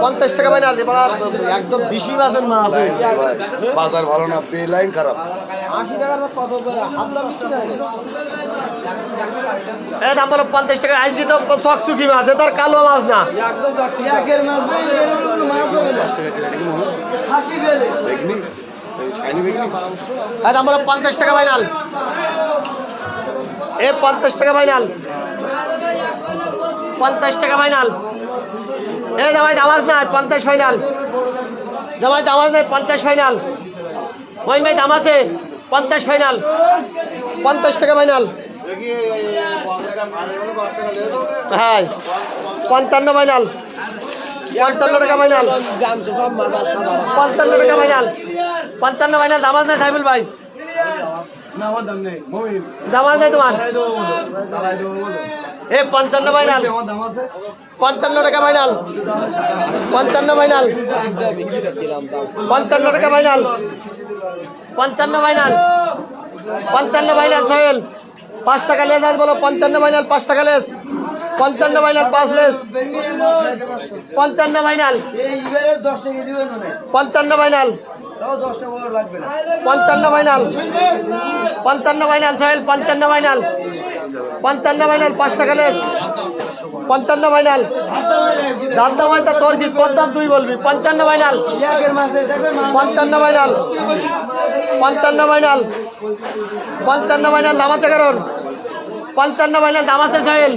50 টাকা ফাইনাল। এবার একদম দিশি মাছের মাছ আছে, বাজার ভালো না, পে লাইন খারাপ। 80 টাকার মাছ কত হাতলা মিষ্টি না এই দাম বলো 50 টাকা। আজ দিতে চকচুকি মাছ, তার কালো মাছ না, একদম একের মাছ না, এর মাছ হবে না। 10 টাকা কিলো এটা কি মনে হয়? খাসি বেলে দেখনি এই শাইনি দেখনি। এই দাম বলো 50 টাকা ফাইনাল। এ 50 টাকা ফাইনাল, 50 টাকা ফাইনাল। এই জামাই দামাজ নাই, 50 ফাইনাল। জামাই দামাজ নাই, 50 ফাইনাল। ওই ভাই দাম আছে, 50 ফাইনাল, 50 টাকা ফাইনাল। হ্যাঁ 55 ফাইনাল, 55 টাকা ফাইনাল, জানতো সব মাছ আছে 55 টাকা ফাইনাল, 55 ফাইনাল। দামাজ নাই সাইফুল ভাই, না আমার দাম নেই মমিন দামাজ নাই তোমার। চালাই দেবো বলো এ 55 ফাইনাল, আমার দাম আছে 55 টাকা ফাইনাল, 55 ফাইনাল, 55 টাকা ফাইনাল, 55 ফাইনাল, 55 ফাইনাল। সোহেল 5 টাকা লেস আছে বলো, 55 ফাইনাল, 5 টাকা লেস, 55 ফাইনাল, 5 লেস, 55 ফাইনাল, এই ইবারে 10 টাকা দিবেন মানে 55 ফাইনাল, তাও 10 টাকা বড় লাগবে না 55 final, 55 final. Sohel 55 final, 55 final, 5 টাকা লেস, 55 ফাইনাল। যার দাম হয় তা তোর কি, তোর দাম তুই বলবি। 55 ফাইনাল, একের মাছে দেখবেন 55 ফাইনাল, 55 ফাইনাল, 55 ফাইনাল। দাম আছে কারণ 55 ফাইনাল, দাম আছে সোহেল।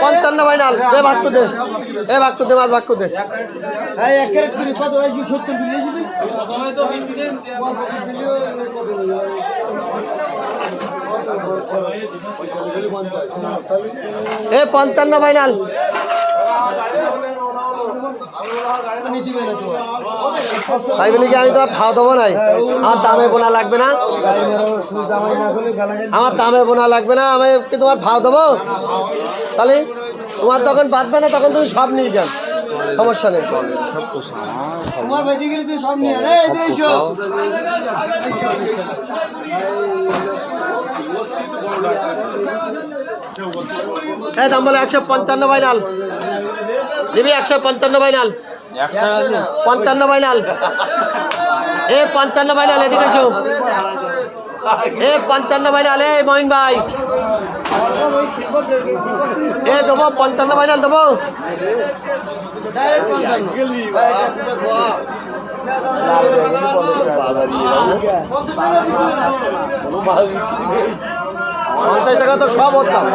55 ফাইনাল। দে ভাগ তো দে, এ ভাগ তো দে, মাছ ভাগ তো দে। এই একের কিলো কত হইছে 70 দিলেছি তুই এ 55 ফাইনাল। তাই বলি কি আমি তো আর খাওয়া দেবো নাই, আমার দামে বোনা লাগবে না, জামাই না করলে গালা আমার দামে বোনা লাগবে না, আমি কি তোমার ভাও দেবো? তাহলে তোমার তখন বাঁধবে না, তখন তুমি সব নিয়ে যান, সমস্যা নেই। তোমার বেঁচে গেলে তুই সব নিয়ে আরে এই দেইছো এই দাম বলে 155 ফাইনাল, নিবি 155 ফাইনাল, 55 ফাইনাল। এ 55 ফাইনাল, এদিকে এসো। এ 55 ফাইনাল, এ মহিন ভাই, এ দেবো 55 ফাইনাল দেবো। ডাইরেক্ট 50 টাকা তো সব হতাম।